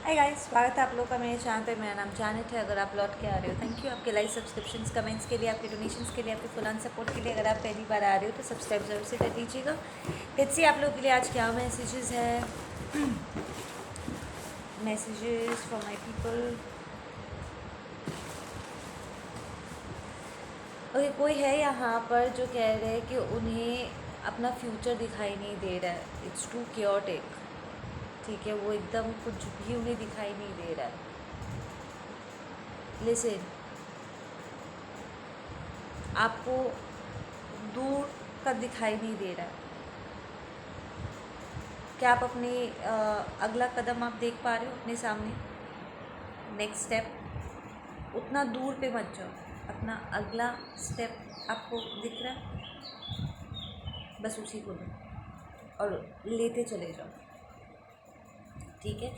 Hi guys, स्वागत है आप लोग का मेरे चैनल पे। मेरा नाम जानत है। अगर आप लौट के आ रहे हो, थैंक यू आपके लाइक, सब्सक्रिप्शंस, कमेंट्स के लिए, आपके डोनेशंस के लिए, आपके फुल ऑन सपोर्ट के लिए। अगर आप पहली बार आ रहे हो तो सब्सक्राइब जरूर से कर दीजिएगा। लेट्स सी आप लोगों के लिए आज क्या मैसेजेस है। Messages for my people. Okay, कोई है यहाँ पर जो कह रहे हैं कि उन्हें अपना फ्यूचर दिखाई नहीं दे रहा है। It's too chaotic. ठीक है, वो एकदम कुछ भी उन्हें दिखाई नहीं दे रहा है। लिसन, आपको दूर का दिखाई नहीं दे रहा है। क्या आप अपने अगला कदम आप देख पा रहे हो अपने सामने? नेक्स्ट स्टेप, उतना दूर पे मत जाओ। अपना अगला स्टेप आपको दिख रहा है, बस उसी को लो और लेते चले जाओ। ठीक है,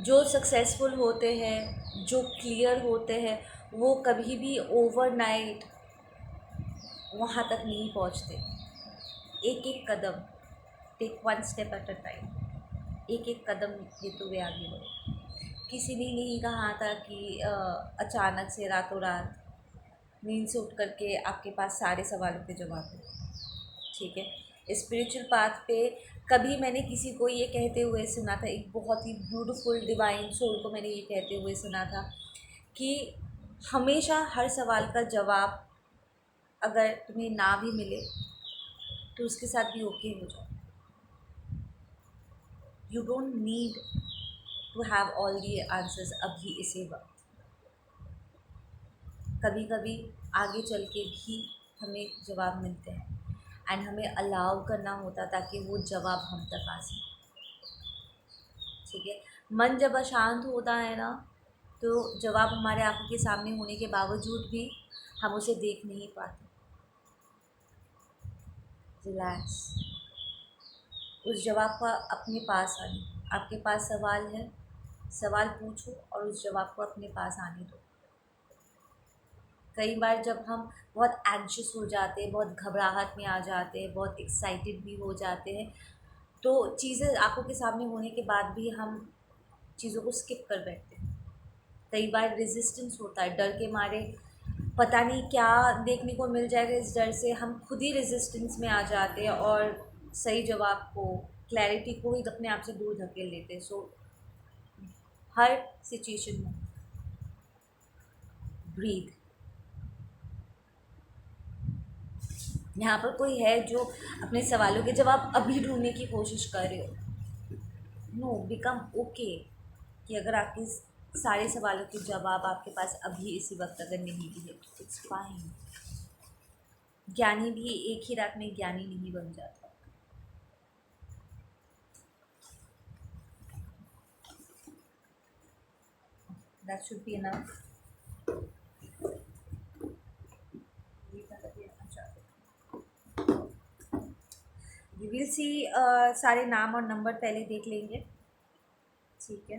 जो सक्सेसफुल होते हैं, जो क्लियर होते हैं, वो कभी भी ओवरनाइट वहाँ तक नहीं पहुँचते। एक एक कदम, take one step at a time. एक एक कदम लेते हुए आगे बढ़ो। किसी ने नहीं कहा था कि अचानक से रातों रात नींद से उठ करके आपके पास सारे सवालों के जवाब हैं। ठीक है, स्पिरिचुअल पाथ पे कभी मैंने किसी को ये कहते हुए सुना था, एक बहुत ही ब्यूटीफुल डिवाइन सोल को मैंने ये कहते हुए सुना था कि हमेशा हर सवाल का जवाब अगर तुम्हें ना भी मिले तो उसके साथ भी ओके हो जाओ। You don't need to have all the answers अभी इसी वक्त। कभी कभी आगे चल के भी हमें जवाब मिलते हैं एंड हमें अलाउ करना होता ताकि वो जवाब हम तक आ सके। ठीक है, मन जब अशांत होता है ना, तो जवाब हमारे आंखों के सामने होने के बावजूद भी हम उसे देख नहीं पाते। रिलैक्स, उस जवाब का अपने पास आने। आपके पास सवाल है, सवाल पूछो और उस जवाब को अपने पास आने दो। कई बार जब हम बहुत एंशियस हो जाते हैं, बहुत घबराहट में आ जाते हैं, बहुत एक्साइटेड भी हो जाते हैं, तो चीज़ें आंखों के सामने होने के बाद भी हम चीज़ों को स्किप कर बैठते हैं। कई बार रेजिस्टेंस होता है, डर के मारे पता नहीं क्या देखने को मिल जाएगा, इस डर से हम खुद ही रेजिस्टेंस में आ जाते हैं और सही जवाब को, क्लैरिटी को ही अपने आप से दूर धकेल लेते हैं। सो हर सिचुएशन में ब्रीथ। यहाँ पर कोई है जो अपने सवालों के जवाब अभी ढूंढने की कोशिश कर रहे हो। नो, बिकम ओके कि अगर आपके सारे सवालों के जवाब आपके पास अभी इसी वक्त अगर नहीं भी है तो इट्स फाइन। ज्ञानी भी एक ही रात में ज्ञानी नहीं बन जाता। That should be enough. We will see. सारे नाम और नंबर पहले देख लेंगे। ठीक है,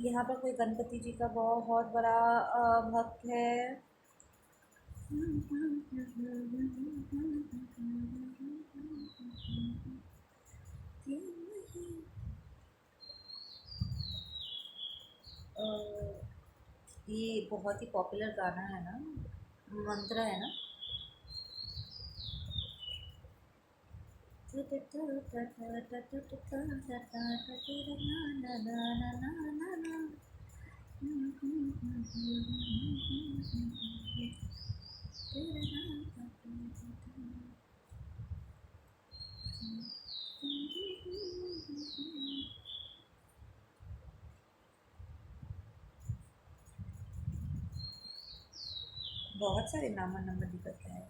यहाँ पर कोई गणपति जी का बहुत बड़ा भक्त है। अ, ये बहुत ही पॉपुलर गाना है ना, मंत्र है ना। बहुत सारे नाम और नंबर दिक्कत है,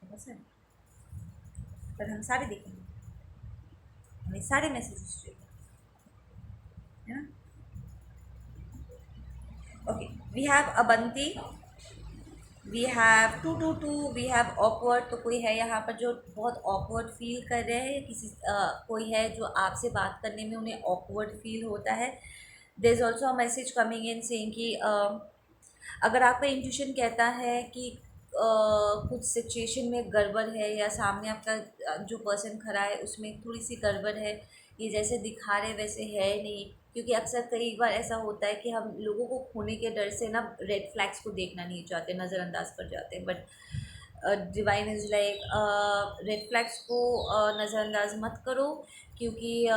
बहुत सारे, पर हम सारे देखेंगे। हमें सारे मैसेजेस चाहिए, है ना। Okay, we have Abanti, we have 222, we have awkward. तो कोई है यहाँ पर जो बहुत ऑकवर्ड फील कर रहे हैं, किसी कोई है जो आपसे बात करने में उन्हें ऑकवर्ड फील होता है। There is also a message coming in saying कि अगर आपका इंट्यूशन कहता है कि कुछ सिचुएशन में गड़बड़ है या सामने आपका जो पर्सन खड़ा है उसमें थोड़ी सी गड़बड़ है, ये जैसे दिखा रहे वैसे है नहीं, क्योंकि अक्सर कई बार ऐसा होता है कि हम लोगों को खोने के डर से ना रेड फ्लैग्स को देखना नहीं चाहते, नज़रअंदाज कर जाते हैं। But divine is like red flags को नज़रअंदाज मत करो, क्योंकि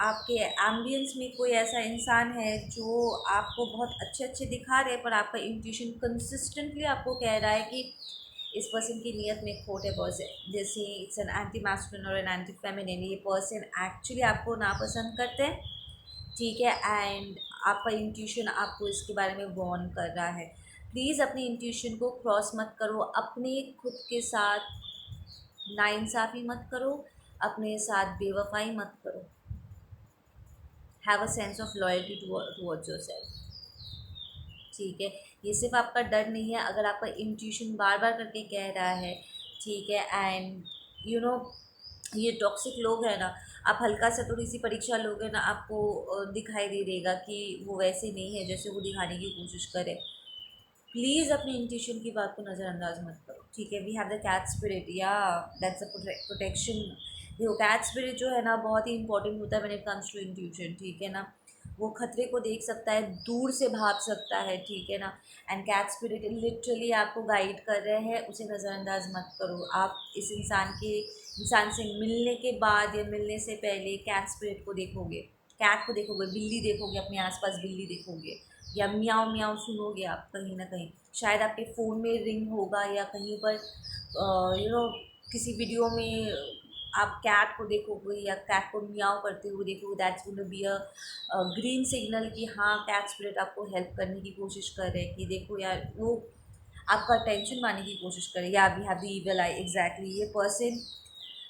आपके एम्बियंस में कोई ऐसा इंसान है जो आपको बहुत अच्छे अच्छे दिखा रहे हैं, पर आपका इंट्यूशन कंसिस्टेंटली आपको कह रहा है कि इस पर्सन की नीयत में खोट है। पर्सन जैसे इट्स एन एंटी मैस्कुलिन और एन एंटी फेमिनिन, ये पर्सन एक्चुअली आपको नापसंद करते हैं, ठीक है। एंड आपका इंट्यूशन आपको इसके बारे में वार्न कर रहा है। प्लीज़ अपनी इंट्यूशन को क्रॉस मत करो, अपने खुद के साथ नाइंसाफ़ी मत करो, अपने साथ बेवफाई मत करो। Have a sense of loyalty towards your self, ठीक है। ये सिर्फ आपका डर नहीं है, अगर आपका इंट्यूशन बार बार करके कह रहा है, ठीक है। एंड यू नो ये टॉक्सिक लोग हैं ना, आप हल्का सा थोड़ी सी परीक्षा लोगे ना, आपको दिखाई दे देगा कि वो वैसे नहीं है जैसे वो दिखाने की कोशिश करे। प्लीज़ अपनी इंट्यूशन की बात को नज़रअंदाज मत करो, ठीक है। We have the cat spirit, या दैट्स अ प्रोटेक्शन। देखो कैट स्पिरिट जो है ना बहुत ही इंपॉर्टेंट होता है when it comes to intuition, ठीक है ना। वो खतरे को देख सकता है, दूर से भाग सकता है, ठीक है ना। एंड कैट स्पिरिट लिटरली आपको गाइड कर रहे हैं, उसे नज़रअंदाज मत करो। आप इस इंसान से मिलने के बाद या मिलने से पहले कैट स्पिरिट को देखोगे, कैट को देखोगे, बिल्ली देखोगे, अपने आसपास बिल्ली देखोगे, या म्याऊं म्याऊं सुनोगे आप कहीं ना कहीं, शायद आपके फ़ोन में रिंग होगा या कहीं पर किसी वीडियो में आप कैट को देखोगे या कैट को म्याऊं करते हुए देखोगे। That's going to be a green signal कि हाँ कैट स्पिरिट आपको हेल्प करने की कोशिश कर रहे हैं, कि देखो यार वो आपका टेंशन मारने की कोशिश करे। या we have the evil eye, exactly ये पर्सन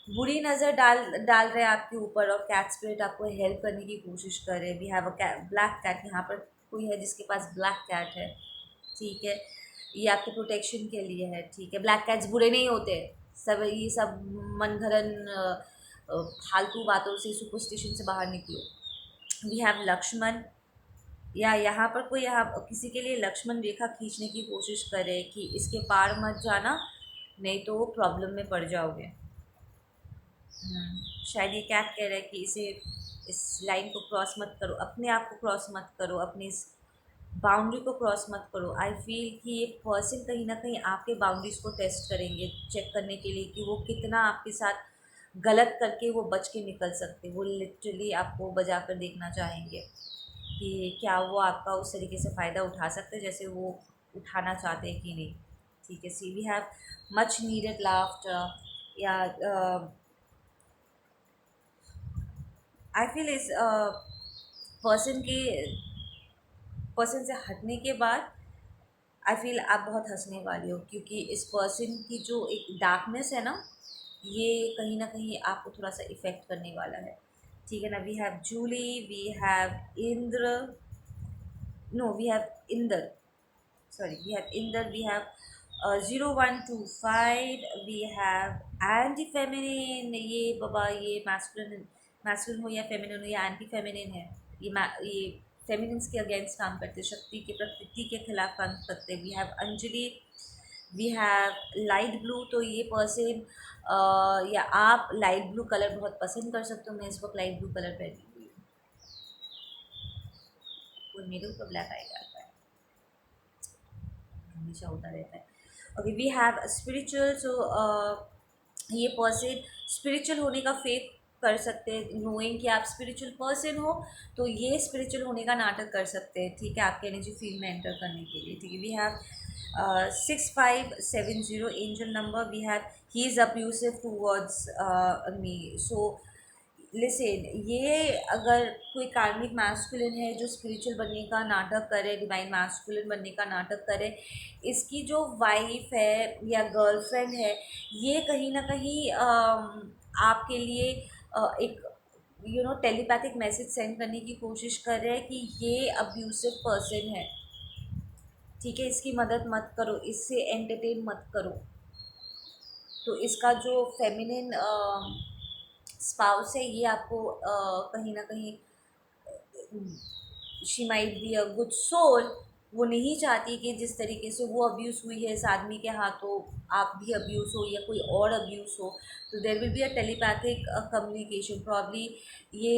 बुरी नज़र डाल रहे हैं आपके ऊपर, और कैट स्पिरिट आपको हेल्प करने की कोशिश कर रहे हैं। We have a black cat, यहाँ पर कोई है जिसके पास ब्लैक कैट है, ठीक है। ये आपके प्रोटेक्शन के लिए है, ठीक है। ब्लैक कैट्स बुरे नहीं होते, सब ये सब मनगढ़ंत फालतू बातों से, सुपरस्टिशन से बाहर निकलो। वी हैव लक्ष्मण, या यहाँ पर कोई यहाँ किसी के लिए लक्ष्मण रेखा खींचने की कोशिश करे कि इसके पार मत जाना, नहीं तो वो प्रॉब्लम में पड़ जाओगे। शायद ये कैट कह रहा है कि इस लाइन को क्रॉस मत करो, अपने आप को क्रॉस मत करो, अपनी इस बाउंड्री को क्रॉस मत करो। आई फील कि ये पर्सन कहीं ना कहीं आपके बाउंड्रीज़ को टेस्ट करेंगे, चेक करने के लिए कि वो कितना आपके साथ गलत करके वो बच के निकल सकते। वो लिटरली आपको बजा कर देखना चाहेंगे कि क्या वो आपका उस तरीके से फ़ायदा उठा सकते जैसे वो उठाना चाहते हैं कि नहीं, ठीक है। See we have much needed laughter, yeah I feel इस पर्सन से हटने के बाद आई फील आप बहुत हंसने वाले हो, क्योंकि इस पर्सन की जो एक डार्कनेस है ना, ये कहीं ना कहीं आपको थोड़ा सा इफ़ेक्ट करने वाला है, ठीक है ना। We have Julie, we have Indra, no we have Inder, sorry, we have Inder, we have 0125, we have anti feminine. ये बाबा ये मैस्कुलिन हो या फेमिनिन हो, या एंटी फेमिनिन है, ये फेमिनिन्स के अगेंस्ट काम करते, शक्ति के प्रकृति के खिलाफ काम करते। We have Anjali, we have light blue. तो ये पर्सन या आप लाइट ब्लू कलर बहुत पसंद कर सकते हो। मैं इस वक्त लाइट ब्लू कलर पहनी हुई हूँ, कोई मेरे ऊपर ब्लैक आई आता है, हमेशा होता रहता है। Okay, we have spiritual. So ये पर्सन स्पिरिचुअल होने का फेक कर सकते हैं, नोइंग कि आप स्पिरिचुअल पर्सन हो, तो ये स्पिरिचुअल होने का नाटक कर सकते हैं, ठीक है, आपके एनर्जी फील्ड में एंटर करने के लिए, ठीक है। We have 6570 angel number. We have he is abusive towards me. So listen, ये अगर कोई कार्मिक मैस्कुलिन है जो स्पिरिचुअल बनने का नाटक करे, डिवाइन मैस्कुलिन बनने का नाटक करे, इसकी जो वाइफ है या गर्लफ्रेंड है, ये कहीं ना कहीं आपके लिए एक टेलीपैथिक मैसेज सेंड करने की कोशिश कर रहे हैं कि ये अब्यूसिव पर्सन है, ठीक है। इसकी मदद मत करो, इससे एंटरटेन मत करो। तो इसका जो फेमिनिन स्पाउस है, ये आपको कहीं ना कहीं she might be a good soul, वो नहीं चाहती कि जिस तरीके से वो अब्यूज़ हुई है इस आदमी के हाथों, आप भी अब्यूज़ हो या कोई और अब्यूज़ हो। तो there will be a telepathic communication probably. ये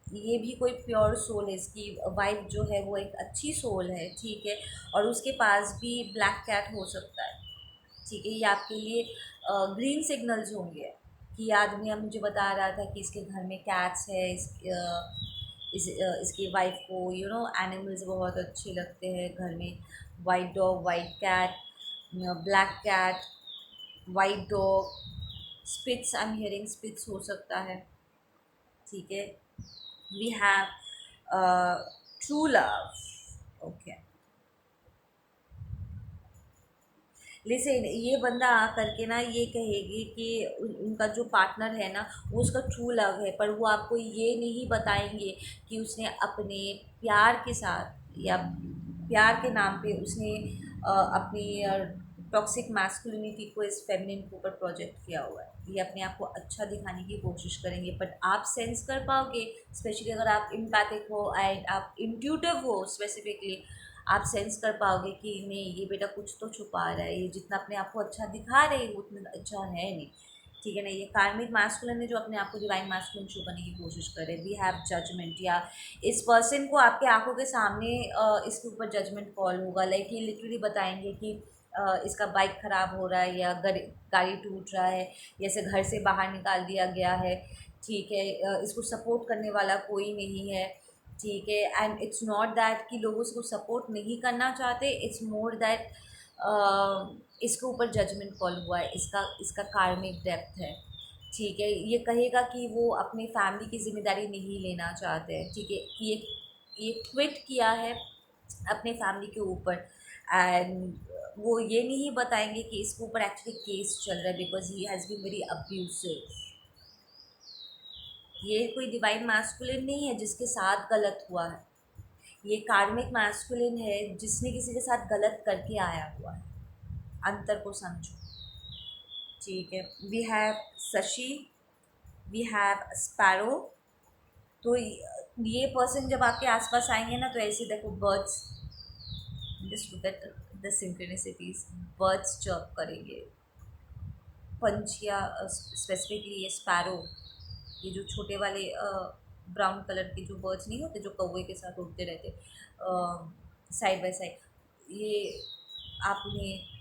ये भी कोई प्योर सोल है, इसकी वाइफ जो है वो एक अच्छी सोल है, ठीक है। और उसके पास भी ब्लैक कैट हो सकता है, ठीक है। ये आपके लिए ग्रीन सिग्नल्स होंगे कि आदमी अब मुझे बता रहा था कि इसके घर में कैट्स है, इसकी वाइफ को एनिमल्स बहुत अच्छे लगते हैं घर में। White dog, white cat, black cat, white dog, spitz, I am hearing spitz हो सकता है, ठीक है। We have true love, okay. Listen, ये बंदा आ करके ना ये कहेगी कि उनका जो पार्टनर है ना वो उसका ट्रू लव है, पर वो आपको ये नहीं बताएंगे कि उसने अपने प्यार के साथ या प्यार के नाम पे उसने अपनी टॉक्सिक मैस्कुलिनिटी को इस फेमिनिन के ऊपर प्रोजेक्ट किया हुआ है। ये अपने आप को अच्छा दिखाने की कोशिश करेंगे, बट आप सेंस कर पाओगे, स्पेशली अगर आप एम्पैथिक हो एंड आप इंट्यूटिव हो स्पेसिफिकली, आप सेंस कर पाओगे कि नहीं ये बेटा कुछ तो छुपा रहा है, ये जितना अपने आप को अच्छा दिखा रहे हैं वो उतना अच्छा है नहीं, ठीक है ना। ये कार्मिक मास्कुलिन है जो अपने आप को डिवाइन मास्कुलिन शो करने की कोशिश करे। वी हैव जजमेंट, या इस पर्सन को आपके आंखों के सामने इसके ऊपर जजमेंट कॉल होगा। लाइक ये लिटरली बताएंगे कि इसका बाइक ख़राब हो रहा है या गाड़ी टूट रहा है या इसे घर से बाहर निकाल दिया गया है, ठीक है। इसको सपोर्ट करने वाला कोई नहीं है, ठीक है। एंड इट्स नॉट दैट कि लोग उसको सपोर्ट नहीं करना चाहते, इट्स मोर दैट इसके ऊपर जजमेंट कॉल हुआ है, इसका इसका कार्मिक डेप्थ है, ठीक है। ये कहेगा कि वो अपने फैमिली की जिम्मेदारी नहीं लेना चाहते हैं, ठीक है। ये क्विट किया है अपने फैमिली के ऊपर। एंड वो ये नहीं बताएंगे कि इसके ऊपर एक्चुअली केस चल रहा है because he has been very abusive. ये कोई डिवाइन मैस्कुलिन नहीं है जिसके साथ गलत हुआ है, ये कार्मिक मैस्कुलिन है जिसने किसी के साथ गलत करके आया हुआ है। अंतर को समझो, ठीक है। We have Shashi, we have sparrow. तो ये पर्सन जब आपके आसपास आएंगे ना तो ऐसे देखो birds, just look at the synchronicities, birds chirp करेंगे, पंछिया, स्पेसिफिकली ये स्पैरो, ये जो छोटे वाले ब्राउन कलर के जो बर्ड्स नहीं होते जो कौवे के साथ उड़ते रहते साइड बाय साइड, ये आप उन्हें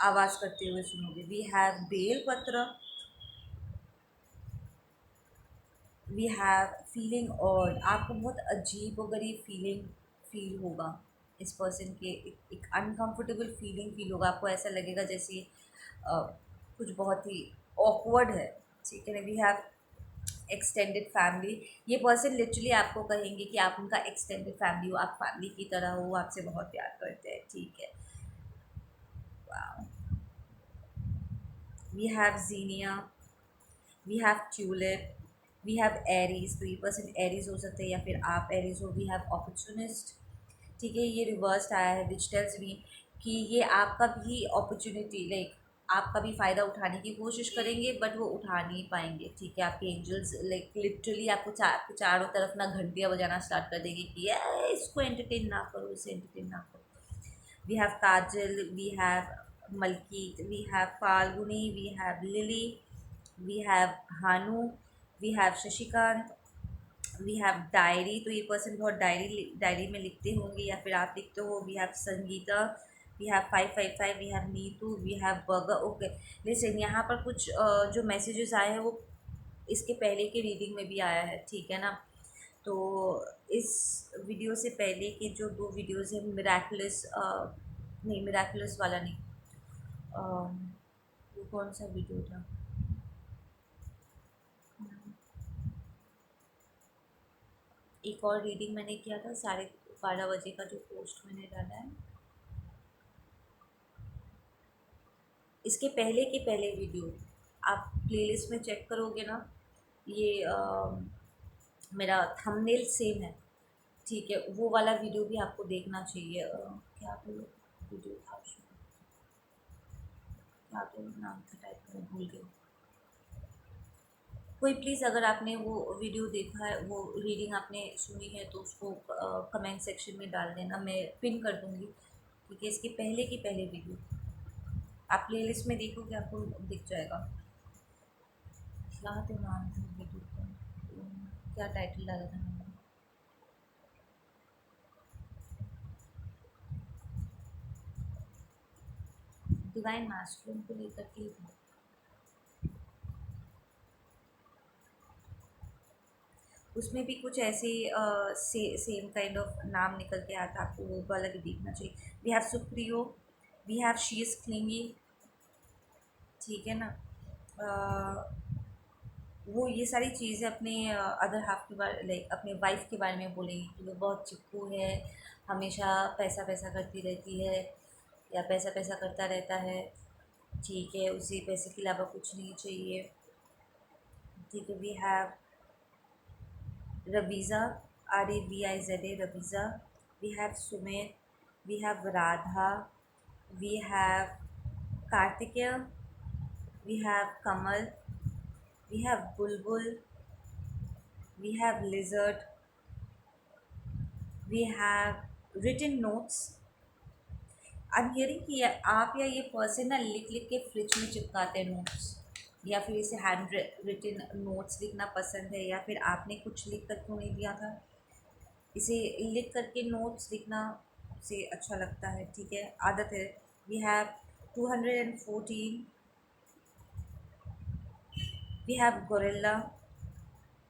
आवाज़ करते हुए सुनोगे। वी हैव बेल पत्र, वी हैव फीलिंग, और आपको बहुत अजीब व गरीब फीलिंग फील होगा इस पर्सन के, एक अनकंफर्टेबल फीलिंग फील होगा, आपको ऐसा लगेगा जैसे कुछ बहुत ही ऑकवर्ड है, ठीक है ना। वी हैव एक्सटेंडेड फैमिली, ये पर्सन लिटरली आपको कहेंगे कि आप उनका एक्सटेंडेड फैमिली हो, आप फैमिली की तरह हो, वो आपसे बहुत प्यार करते हैं, ठीक है। We have zinnia, we have tulip, we have Aries. तो ये पर्सन एरीज हो सकते हैं या फिर आप एरीज हो। वी हैव अपॉर्चुनिस्ट, ठीक है। ये रिवर्स्ड आया है विच टेल्स मी कि ये आपका भी अपॉर्चुनिटी, लाइक आपका भी फ़ायदा उठाने की कोशिश करेंगे बट वो उठा नहीं पाएंगे, ठीक है। आपके एंजल्स लाइक लिटरली आपको चारों तरफ ना घंटियाँ बजाना स्टार्ट कर देंगे कि ये इसको एंटरटेन ना करो, इसे एंटरटेन ना करो। We have Kajal, we have Malkit, we have Falguni, we have Lily, we have Bhanu, we have Shashikant, we have diary. तो ये पर्सन बहुत डायरी में लिखते होंगे या फिर आप लिखते हो। वी हैव संगीता, वी हैव 555, we have Neetu, we have burger, okay. Listen, यहाँ पर कुछ जो मैसेजेस आए हैं वो इसके पहले के रीडिंग में भी आया है, ठीक है ना। तो इस वीडियो से पहले के जो 2 वीडियोज़ हैं मिराकुलस, नहीं मिराकुलस वाला नहीं, वो कौन सा वीडियो था, एक और रीडिंग मैंने किया था 12:30 का जो पोस्ट मैंने डाला है, इसके पहले के पहले वीडियो आप प्लेलिस्ट में चेक करोगे ना, ये मेरा थंबनेल सेम है, ठीक है। वो वाला वीडियो भी आपको देखना चाहिए। क्या तो वीडियो था उसमें, क्या तो नाम था टाइप में भूल गई, कोई प्लीज़ अगर आपने वो वीडियो देखा है, वो रीडिंग आपने सुनी है, तो उसको कमेंट सेक्शन में डाल देना, मैं पिन कर दूँगी। ठीक है, इसकी पहले की पहले वीडियो आप प्ले लिस्ट में देखोगे, आपको दिख जाएगा। क्या तो नाम था वीडियो का, क्या टाइटल डाला था मैंने? डिवाइन मास्कुलिन को लेकर के था। उसमें भी कुछ ऐसे सेम काइंड ऑफ नाम निकल के आता, आपको वो वाला भी देखना चाहिए। We have Supriyo, we have she is clingy. ठीक है ना। वो ये सारी चीज़ें अपने अदर हाफ के बारे, लाइक अपने वाइफ के बारे में बोलेंगी कि वो बहुत चिपकू है, हमेशा पैसा पैसा करती रहती है, या पैसा पैसा करता रहता है। ठीक है, उसे पैसे के अलावा कुछ नहीं चाहिए। ठीक है, we have Raviza, RAVIZA, Raviza. We have Sumit, we have Radha, we have Kartikeya, we have Kamal, we have Bulbul, we have lizard, we have written notes. I am hearing कि आप या ये पर्सन ना लिख लिख के फ्रिज में चिपकाते हैं नोट्स, या फिर इसे हैंड रिटन नोट्स लिखना पसंद है, या फिर आपने कुछ लिख कर क्यों नहीं दिया था, इसे लिख करके नोट्स लिखना से अच्छा लगता है। ठीक है, आदत है। We have 214, we have gorilla.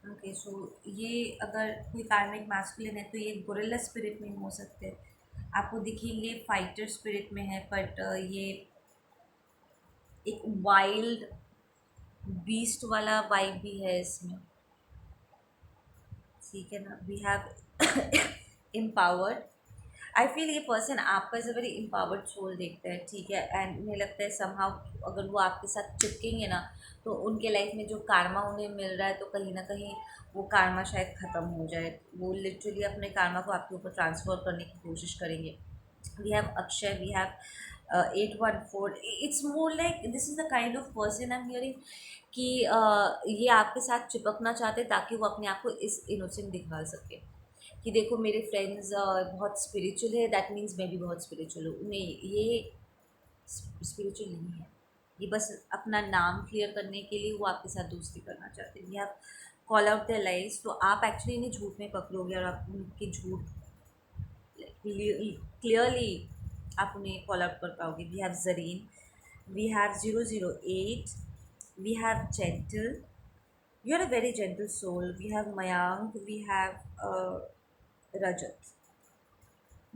Okay, so ये अगर कोई कार्मिक मैस्कुलिन है तो ये गोरिल्ला स्पिरिट में हो सकते हैं, आपको दिखेंगे फाइटर स्पिरिट में है, बट ये एक वाइल्ड बीस्ट वाला वाइब भी है इसमें। ठीक है ना। We have empowered. I feel ये पर्सन आपका as a very empowered soul देखता है। ठीक है, एंड उन्हें लगता है समहाउ अगर वो आपके साथ चिपकेंगे ना, तो उनके लाइफ में जो कार्मा उन्हें मिल रहा है, तो कहीं ना कहीं वो कार्मा शायद ख़त्म हो जाए। वो लिटरली अपने कार्मा को आपके ऊपर ट्रांसफ़र करने की कोशिश करेंगे। We have Akshay, we have 814। It's more like this is the kind of person I am hearing कि ये आपके साथ चिपकना चाहते हैं ताकि वो अपने आप को इस इनोसेंट दिखा सके कि देखो मेरे फ्रेंड्स बहुत स्पिरिचुअल है, दैट मीन्स मैं भी बहुत स्पिरिचुअल हूँ। नहीं, ये स्पिरिचुअल नहीं है, ये बस अपना नाम क्लियर करने के लिए वो आपके साथ दोस्ती करना चाहते हैं। ये आप कॉल आउट देयर लाइज, तो आप एक्चुअली इन्हें झूठ में पकड़ोगे और आप उनके झूठ क्लियरली आप उन्हें कॉल आउट कर पाओगे। We have Zareen, we have 008, we have gentle, you are a very gentle soul. We have Mayank, we have Rajat.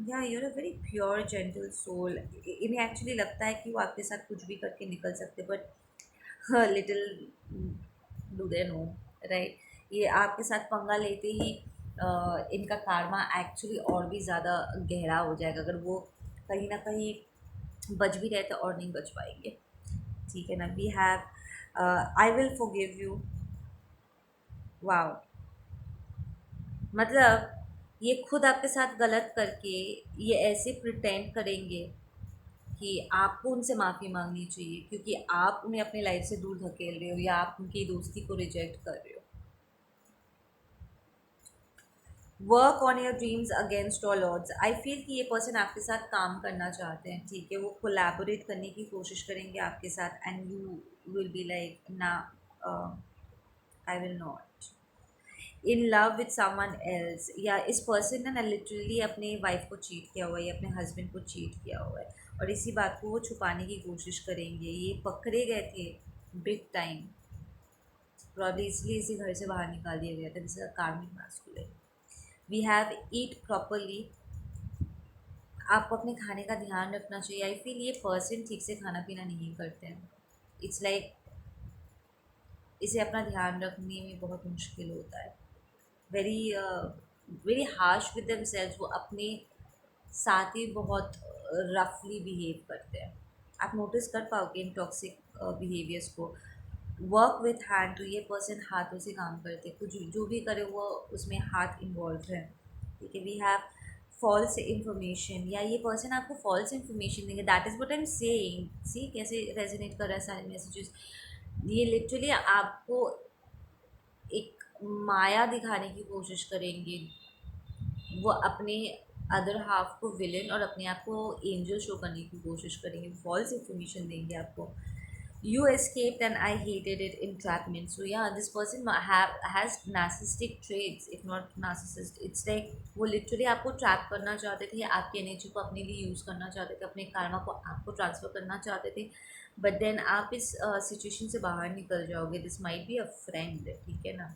Yeah you are a very pure gentle soul. इन्हें एक्चुअली लगता है कि वो आपके साथ कुछ भी करके निकल सकते, but little do they know, right. ये आपके साथ पंगा लेते ही इनका कार्मा एक्चुअली और भी ज़्यादा गहरा हो जाएगा। अगर वो कहीं ना कहीं बच भी रहे तो और नहीं बच पाएंगे। ठीक है ना। We have I will forgive you. Wow, मतलब ये खुद आपके साथ गलत करके ये ऐसे प्रिटेंड करेंगे कि आपको उनसे माफ़ी मांगनी चाहिए, क्योंकि आप उन्हें अपने लाइफ से दूर धकेल रहे हो या आप उनकी दोस्ती को रिजेक्ट कर रहे हो। Work on your dreams against all odds. I feel कि ये पर्सन आपके साथ काम करना चाहते हैं। ठीक है, वो कोलैबोरेट करने की कोशिश करेंगे आपके साथ, and you will be like ना, I will not in love with someone else. या इस पर्सन ने ना लिटरली अपने वाइफ को चीट किया हुआ है, या अपने हस्बैंड को चीट किया हुआ है, और इसी बात को वो छुपाने की कोशिश करेंगे। ये पकड़े गए थे बिग टाइम, प्रॉब्ली इसलिए इसे घर से बाहर निकाल दिया गया था, जिसका karmic masculine. We have eat properly. आपको अपने खाने का ध्यान रखना चाहिए। आई फील ये पर्सन ठीक से खाना पीना नहीं करते हैं। इट्स लाइक इसे अपना ध्यान रखने में बहुत मुश्किल होता है। Very very harsh with themselves. वो अपने साथ ही बहुत रफली बिहेव करते हैं। आप नोटिस कर पाओगे इन टॉक्सिक बिहेवियर्स को। वर्क विथ हैंड, तो ये पर्सन हाथों से काम करते हैं, कुछ जो भी करे वो उसमें हाथ इन्वॉल्व है। ठीक है। वी हैव फॉल्स इन्फॉर्मेशन, या ये पर्सन आपको फॉल्स इन्फॉर्मेशन देंगे। That is what I am saying. See कैसे रेजोनेट कर रहा है सारे मैसेजेस। ये लिटरली आपको एक माया दिखाने की कोशिश करेंगे, वो अपने अदर हाफ को विलेन और अपने आप को एंजल शो करने की कोशिश करेंगे, फॉल्स इन्फॉर्मेशन देंगे आपको. You escaped and I hated it entrapment. So yeah, this person has narcissistic traits, if not narcissist. It's like वो literally आपको ट्रैप करना चाहते थे, आपकी एनर्जी को अपने लिए यूज़ करना चाहते थे, अपने karma को आपको ट्रांसफ़र करना चाहते थे. बट देन आप इस सिचुएशन से बाहर निकल जाओगे. This might be a friend, ठीक है ना,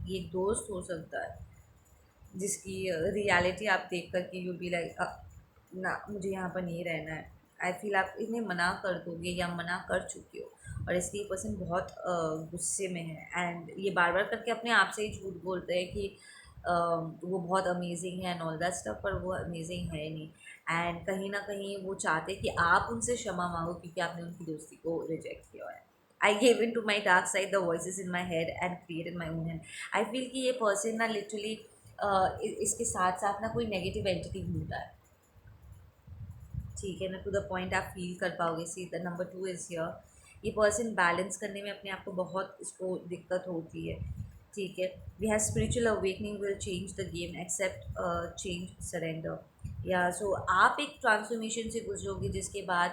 ये एक दोस्त हो सकता है जिसकी रियलिटी आप देख कर के यू बी लाइक ना, मुझे यहाँ पर नहीं रहना है. आई फील आप इन्हें मना कर दोगे या मना कर चुके हो, और इसलिए पर्सन बहुत गुस्से में है एंड ये बार बार करके अपने आप से ही झूठ बोलते हैं कि वो बहुत अमेजिंग है एंड ऑल दैट स्टफ, पर वो अमेजिंग है नहीं. एंड कहीं ना कहीं वो चाहते कि आप उनसे क्षमा मांगो क्योंकि आपने उनकी दोस्ती को रिजेक्ट किया है. I gave in to my dark side the voices in my head and created my own hand. I feel कि ये पर्सन ना लिटरली इसके साथ साथ ना कोई नेगेटिव एंटिटी घूमता है, ठीक है ना. टू द पॉइंट आप फील कर पाओगे. See the number 2 is here. ये पर्सन बैलेंस करने में अपने आप को बहुत इसको दिक्कत होती है, ठीक है. We have spiritual awakening will change the game accept change surrender. या सो आप एक ट्रांसफॉर्मेशन से गुजरोगे जिसके बाद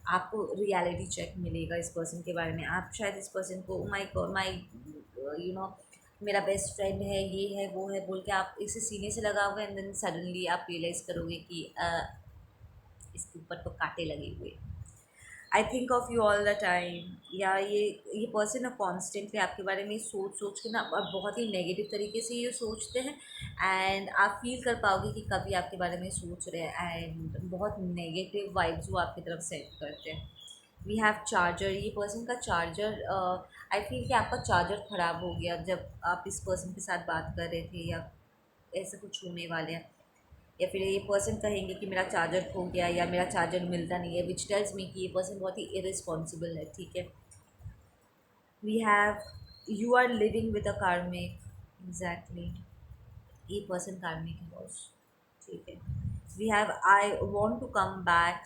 आपको रियलिटी चेक मिलेगा इस पर्सन के बारे में. आप शायद इस पर्सन को माई यू नो मेरा बेस्ट फ्रेंड है, ये है वो है बोल के आप इसे सीने से लगाओगे एंड देन सडनली आप रियलाइज़ करोगे कि इसके ऊपर तो कांटे लगे हुए. I think of you all the time. या ये पर्सन ना कॉन्स्टेंटली आपके बारे में सोच सोच के ना बहुत ही नेगेटिव तरीके से ये सोचते हैं एंड आप फील कर पाओगे कि कभी आपके बारे में सोच रहे हैं एंड बहुत नेगेटिव वाइब्स वो आपकी तरफ सेंड करते हैं. We have charger. ये पर्सन का चार्जर, आई फील कि आपका चार्जर ख़राब हो गया जब आप इस पर्सन के साथ बात कर रहे थे, या ऐसा कुछ होने वाले हैं. या फिर ये पर्सन कहेंगे कि मेरा चार्जर खो गया या मेरा चार्जर मिलता नहीं है, विच टेल्स मी कि ये पर्सन बहुत ही इरिस्पॉन्सिबल है, ठीक है. We have you are living with a karmic. Exactly, ये पर्सन कार्मिक है बॉस, ठीक है. We have I want to come back.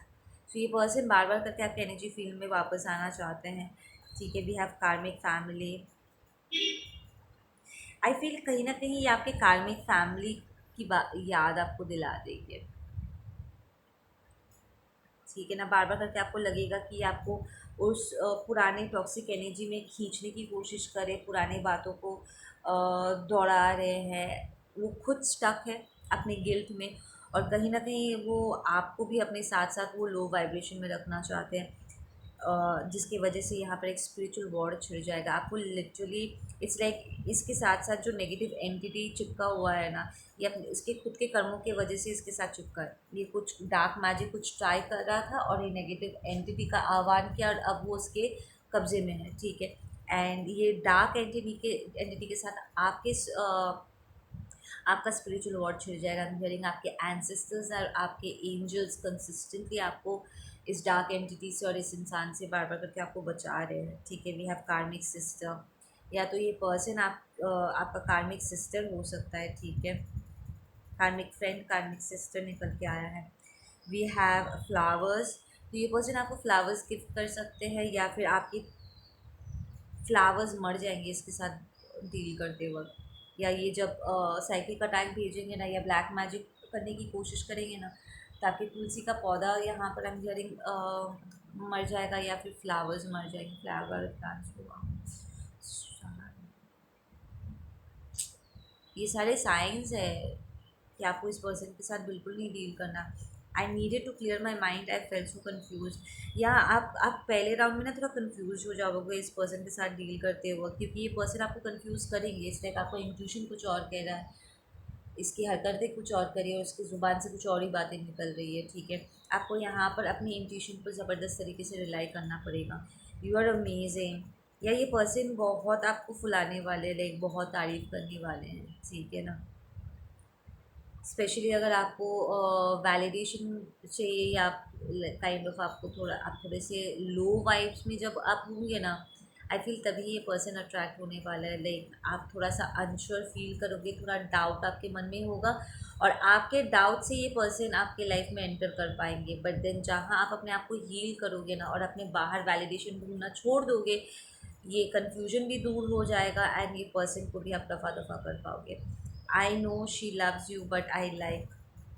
तो ये पर्सन बार बार करके आपके एनर्जी फील्ड में वापस आना चाहते हैं, ठीक है. वी हैव कार्मिक फैमिली. आई फील कहीं ना कहीं ये आपके कार्मिक फैमिली की याद आपको दिला देंगे, ठीक है ना. बार बार करके आपको लगेगा कि आपको उस पुराने टॉक्सिक एनर्जी में खींचने की कोशिश करें, पुरानी बातों को दौड़ा रहे हैं. वो खुद स्टक है अपने गिल्ट में और कहीं ना कहीं वो आपको भी अपने साथ साथ वो लो वाइब्रेशन में रखना चाहते हैं, जिसकी वजह से यहाँ पर एक स्पिरिचुअल वॉर छिड़ जाएगा. आपको लिटरली इट्स लाइक इसके साथ साथ जो नेगेटिव एंटिटी चिपका हुआ है ना, ये अपने इसके खुद के कर्मों की वजह से इसके साथ चिपका है. ये कुछ डार्क मैजिक कुछ ट्राई कर रहा था और ये नेगेटिव एंटिटी का आह्वान किया और अब वो उसके कब्जे में है, ठीक है. एंड ये डार्क एंटिटी के साथ आपका स्पिरिचुअल वॉर छिड़ जाएगा. आई एम हियरिंग आपके एंसेस्टर्स और आपके एंजल्स कंसिस्टेंटली आपको इस डार्क एंटिटी से और इस इंसान से बार बार करके आपको बचा रहे हैं, ठीक है. वी हैव कार्मिक सिस्टर. या तो ये पर्सन आपका कार्मिक सिस्टर हो सकता है, ठीक है. कार्मिक फ्रेंड, कार्मिक सिस्टर निकल के आया है. We have flowers. तो ये पर्सन आपको फ्लावर्स गिफ्ट कर सकते हैं या फिर आपके फ्लावर्स मर जाएंगे इसके साथ डील करते वक्त, या ये जब साइकिल का टाइम भेजेंगे ना या ब्लैक मैजिक करने की कोशिश करेंगे ना, ताकि तुलसी का पौधा यहाँ पर हम हियरिंग मर जाएगा या फिर फ्लावर्स मर जाएंगे. फ्लावर प्लांट्स हुआ, ये सारे साइंस है कि आपको इस पर्सन के साथ बिल्कुल नहीं डील करना. I needed to clear my mind. I fell so confuse. या आप पहले राउंड में ना थोड़ा कन्फ्यूज हो जाओगे इस पर्सन के साथ डील करते हुए, क्योंकि ये पर्सन आपको कन्फ्यूज़ करेंगे. इसलिए आपको इंट्यूशन कुछ और कह रहा है, इसकी हरकतें कुछ और करिए और इसकी ज़ुबान से कुछ और ही बातें निकल रही है, ठीक है. आपको यहाँ पर अपनी इंट्यूशन पर ज़बरदस्त तरीके से रिलाई करना पड़ेगा. You are amazing. या ये पर्सन बहुत आपको फुलाने वाले, लाइक बहुत तारीफ़ करने वाले हैं, ठीक है ना. स्पेशली अगर आपको वैलिडेशन चाहिए या काइंड ऑफ आपको आप थोड़े से लो वाइब्स में जब आप होंगे ना, आई फील तभी ये पर्सन अट्रैक्ट होने वाला है. लाइक आप थोड़ा सा अनश्योर फील करोगे, थोड़ा डाउट आपके मन में होगा और आपके डाउट से ये पर्सन आपके लाइफ में एंटर कर पाएंगे. बट देन जहाँ आप अपने आप को हील करोगे ना और अपने बाहर वैलिडेशन ढूंढना छोड़ दोगे, ये कन्फ्यूजन भी दूर हो जाएगा एंड ये पर्सन को भी आप दफ़ा दफ़ा कर पाओगे। I know she loves you but I like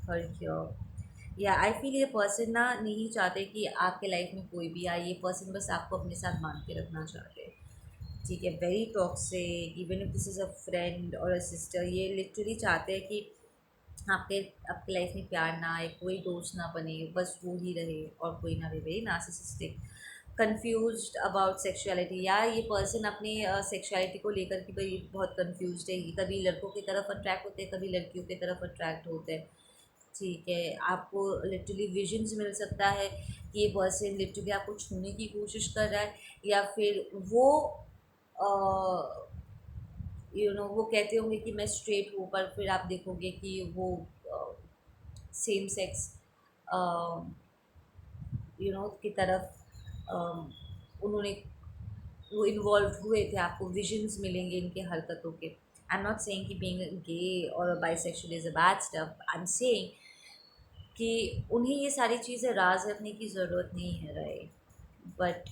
her here. या आई फील ये पर्सन ना नहीं चाहते कि आपके लाइफ में कोई भी आए, ये पर्सन बस आपको अपने साथ बांध के रखना चाहते हैं। ठीक है, very toxic, even if this is a friend और अ सिस्टर, ये लिटरली चाहते हैं कि आपके आपके लाइफ में प्यार ना आए, कोई दोस्त ना बने, बस वो ही रहे और कोई ना रहे। Very narcissistic, confused about sexuality, या ये पर्सन अपने सेक्सुअलिटी को लेकर के भाई बहुत कंफ्यूज्ड है। कभी लड़कों की तरफ अट्रैक्ट होते हैं, कभी लड़कियों की तरफ अट्रैक्ट होते हैं। ठीक है, आपको लिटरली विजन्स मिल सकता है कि ये पर्सन लिटरली आपको छूने की कोशिश कर रहा है, या फिर वो वो कहते होंगे कि मैं स्ट्रेट हूँ, पर फिर आप देखोगे कि वो सेम सेक्स की तरफ उन्होंने वो इन्वॉल्व हुए थे। आपको विजन्स मिलेंगे इनके हरकतों के। आई एम नॉट सेइंग कि बीइंग गे और bisexual is a bad stuff, I am saying कि उन्हें ये सारी चीज़ें राज रखने की ज़रूरत नहीं है, राइट। बट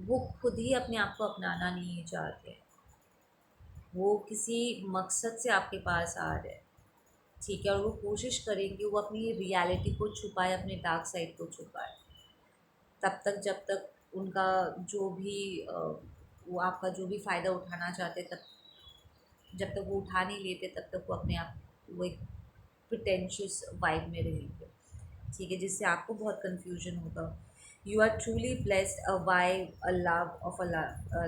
वो खुद ही अपने आप को अपनाना नहीं चाहते, वो किसी मकसद से आपके पास आ रहे हैं। ठीक है, और वो कोशिश करेंगे वो अपनी रियलिटी को छुपाए, अपने डार्क साइड को छुपाए, तब तक जब तक उनका जो भी वो आपका जो भी फ़ायदा उठाना चाहते, तब जब तक वो उठा नहीं लेते तब तक वो अपने आप वो एक प्रिटेंशियस वाइब में रहेंगे। ठीक है, जिससे आपको बहुत कन्फ्यूजन होगा। You are truly blessed a vibe, a love of a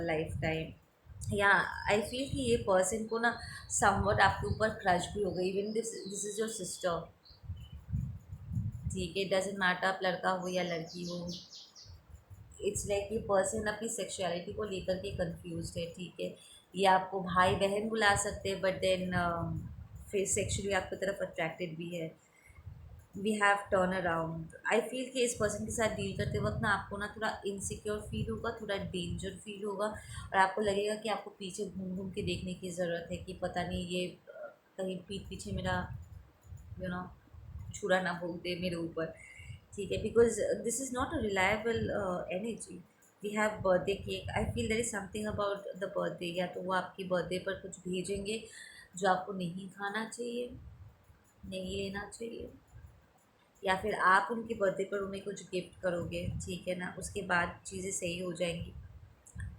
lifetime. या आई फील कि ये पर्सन को ना समवट आपके ऊपर क्रश भी होगा, even this is your sister. ठीक है, डजेंट मैटर आप लड़का हो या लड़की हो, इट्स लाइक ये पर्सन अपनी सेक्सुअलिटी को लेकर के कंफ्यूज है। ठीक है, ये आपको भाई बहन बुला सकते हैं, बट देन फिर सेक्सुअली आपकी तरफ अट्रैक्टेड भी है। We have turn around. I feel कि इस पर्सन के साथ डील करते वक्त ना आपको ना थोड़ा इनसिक्योर फील होगा, थोड़ा डेंजर फील होगा, और आपको लगेगा कि आपको पीछे घूम घूम के देखने की ज़रूरत है कि पता नहीं ये कहीं पीठ पीछे मेरा यू नो छुरा ना बोल दे मेरे ऊपर। ठीक है, because this is not a reliable energy. We have birthday cake, I feel there is something about the birthday, या तो वो आपकी बर्थडे पर कुछ भेजेंगे जो आपको नहीं खाना चाहिए, नहीं लेना चाहिए, या फिर आप उनके बर्थडे पर उन्हें कुछ गिफ्ट करोगे। ठीक है ना, उसके बाद चीज़ें सही हो जाएंगी।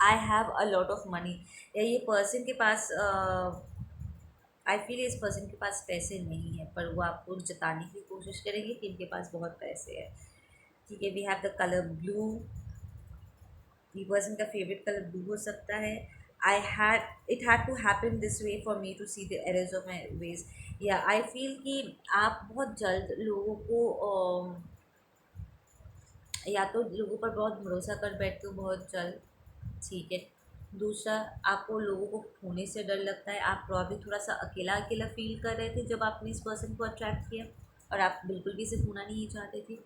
I have a lot of money, या ये पर्सन के पास आई फील इस पर्सन के पास पैसे नहीं है, पर वो आपको जताने की कोशिश करेंगे कि इनके पास बहुत पैसे हैं। ठीक है, we have the colour blue, ये पर्सन का फेवरेट कलर ब्लू हो सकता है। I had it had to happen this way for me to see the errors of my ways. या आई फील कि आप बहुत जल्द लोगों को या तो लोगों पर बहुत भरोसा कर बैठते हो बहुत जल्द। ठीक है, दूसरा, आपको लोगों को खोने से डर लगता है, आप प्रॉब्लम थोड़ा सा अकेला अकेला फील कर रहे थे जब आपने इस पर्सन को अट्रैक्ट किया, और आप बिल्कुल भी इसे खोना नहीं चाहते थे।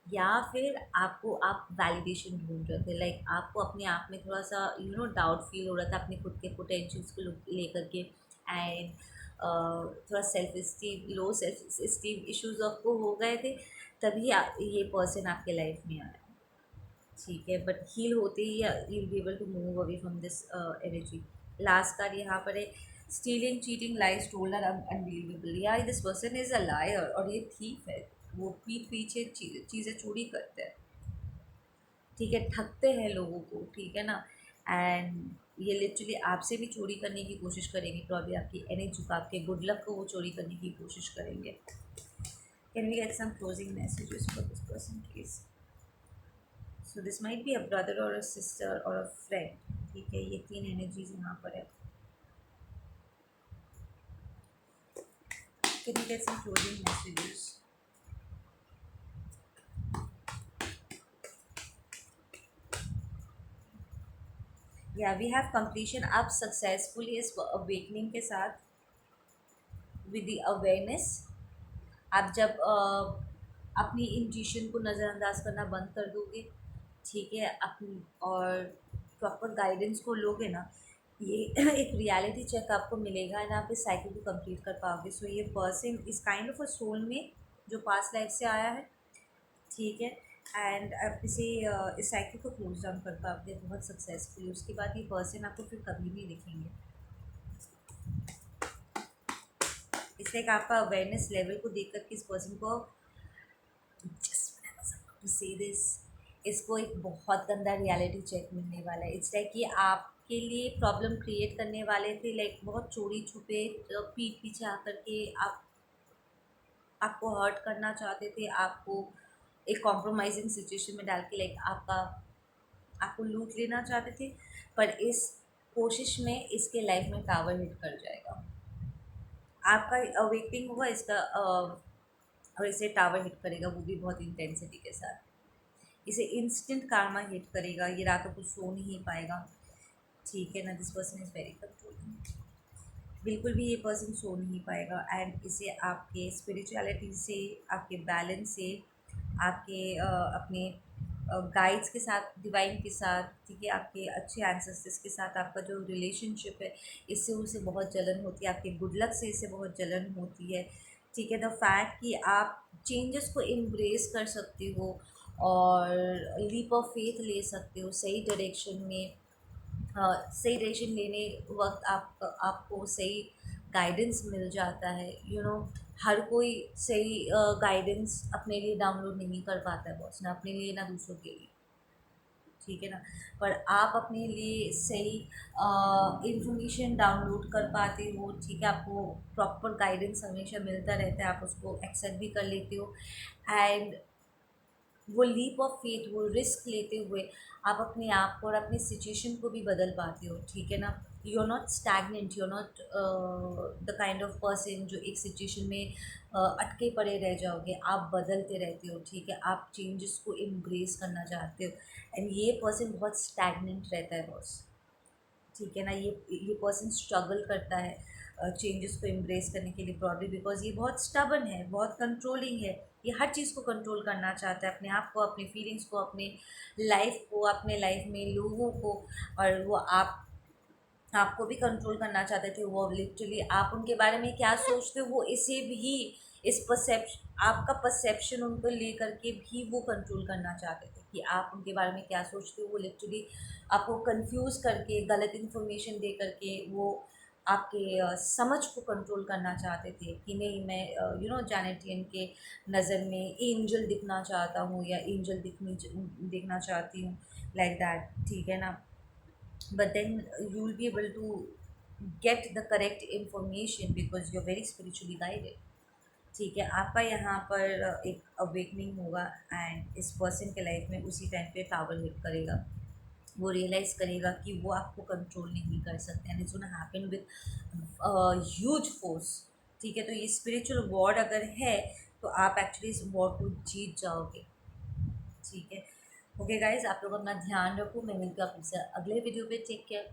या फिर आपको आप वैलिडेशन ढूंढ रहे थे, लाइक आपको अपने आप में थोड़ा सा डाउट फील हो रहा था अपने खुद के पोटेंशियल्स को लेकर के, एंड थोड़ा self esteem, low self esteem issues आपको हो गए थे, तभी ये पर्सन आपके लाइफ में आया। ठीक है, बट हील होते ही you be able to move away from this energy. Last card यहाँ पर है, stealing, cheating, lies, told are unbelievable. या this person is a liar, और ये थीफ है, वो पीठ पीछे चीज़ें चोरी करते हैं। ठीक है, ठगते हैं लोगों को, ठीक है ना, एंड ये लिटरली आपसे भी चोरी करने की कोशिश करेंगे, तो अभी आपकी एनर्जी को, आपके गुड लक को वो चोरी करने की कोशिश करेंगे। Can we get some closing messages for this person please? So this might be a brother और अ सिस्टर और अ फ्रेंड। ठीक है, ये तीन एनर्जीज यहाँ पर है। Can you get some closing messages? या वी हैव कंप्लीशन। आप सक्सेसफुली इस अवेकनिंग के साथ, विद द अवेयरनेस, आप जब अपनी इंट्यूशन को नज़रअंदाज करना बंद कर दोगे, ठीक है, अपनी और प्रॉपर गाइडेंस को लोगे ना, ये एक रियलिटी चेक आपको मिलेगा एंड आप इस साइकिल को कंप्लीट कर पाओगे। सो ये पर्सन इस काइंड ऑफ अ सोल में जो पास्ट लाइफ से आया है। ठीक है, एंड आप इसे इस साइकिल को क्लोज डाउन कर पाओगे बहुत सक्सेसफुली। उसके बाद ये पर्सन आपको फिर कभी नहीं दिखेंगे। इसलिए आपका अवेयरनेस लेवल को देख कर के इस पर्सन को टू से दिस, इसको एक बहुत गंदा रियलिटी चेक मिलने वाला है। इट्स लाइक कि आपके लिए प्रॉब्लम क्रिएट करने वाले थे, लाइक बहुत चोरी छुपे पीठ पीछे आकर के आपको हर्ट करना चाहते थे, आपको एक कॉम्प्रोमाइजिंग सिचुएशन में डाल के लाइक आपको लूट लेना चाहते थे। पर इस कोशिश में इसके लाइफ में टावर हिट कर जाएगा, आपका अवेकनिंग होगा इसका और इसे टावर हिट करेगा, वो भी बहुत इंटेंसिटी के साथ। इसे इंस्टेंट कारमा हिट करेगा, ये रातों को सो नहीं पाएगा, ठीक है ना। This person is very controlling, बिल्कुल भी ये पर्सन सो नहीं पाएगा। एंड इसे आपके स्पिरिचुअलिटी से, आपके बैलेंस से, आपके अपने गाइड्स के साथ, डिवाइन के साथ, ठीक है, आपके अच्छे एंसेस्टर्स के साथ आपका जो रिलेशनशिप है, इससे उसे बहुत जलन होती है, आपके गुड लक से इसे बहुत जलन होती है, ठीक है। द फैक्ट कि आप चेंजेस को एम्ब्रेस कर सकते हो और लीप ऑफ फेथ ले सकते हो सही डायरेक्शन में। सही डायरेक्शन लेने वक्त आपको सही गाइडेंस मिल जाता है, हर कोई सही गाइडेंस अपने लिए डाउनलोड नहीं कर पाता है बॉस, ना अपने लिए ना दूसरों के लिए, ठीक है ना। पर आप अपने लिए सही इंफॉर्मेशन डाउनलोड कर पाते हो, ठीक है, आपको प्रॉपर गाइडेंस हमेशा मिलता रहता है, आप उसको एक्सेप्ट भी कर लेते हो। एंड वो लीप ऑफ फेथ, वो रिस्क लेते हुए आप अपने आप को और अपनी सिचुएशन को भी बदल पाते हो, ठीक है ना। You are not stagnant, you are not the kind of person जो एक सिचुएशन में अटके पड़े रह जाओगे, आप बदलते रहते हो, ठीक है, आप चेंजेस को एम्ब्रेस करना चाहते हो। एंड ये पर्सन बहुत स्टैगनेंट रहता है बॉस, ठीक है ना। ये पर्सन स्ट्रगल करता है चेंजेस को एम्ब्रेस करने के लिए प्रॉब्ली, बिकॉज ये बहुत स्टबन है, बहुत कंट्रोलिंग है, ये हर चीज़ को कंट्रोल करना चाहता है, अपने आप को, अपनी फीलिंग्स को, अपने लाइफ को, अपने लाइफ में लोगों को। और वो आपको भी कंट्रोल करना चाहते थे। वो लिटरली आप उनके बारे में क्या सोचते हो, वो इसे भी, इस परसेप्शन, आपका परसेप्शन उनको लेकर के भी वो कंट्रोल करना चाहते थे कि आप उनके बारे में क्या सोचते हो। वो लिटरली आपको कंफ्यूज करके, गलत इन्फॉर्मेशन दे करके वो आपके समझ को कंट्रोल करना चाहते थे कि नहीं, मैं जैनेटियन के नज़र में एंजल दिखना चाहता हूँ या एंजल दिखना चाहती हूँ, लाइक दैट, ठीक है ना। but then you will be able to get the correct information because you're very spiritually guided, ठीक है। आपका यहाँ पर एक अवेकनिंग होगा एंड इस पर्सन के लाइफ में उसी टाइम पे टावर हिट करेगा, वो रियलाइज़ करेगा कि वो आपको कंट्रोल नहीं कर सकते, and it's gonna happen with huge force, ठीक है। तो ये स्पिरिचुअल वॉर अगर है तो आप एक्चुअली इस वॉर को जीत जाओगे, ठीक है। ओके गाइज, आप लोग अपना ध्यान रखो, मैं मिलती हूँ आपसे अगले वीडियो पे, टेक केयर।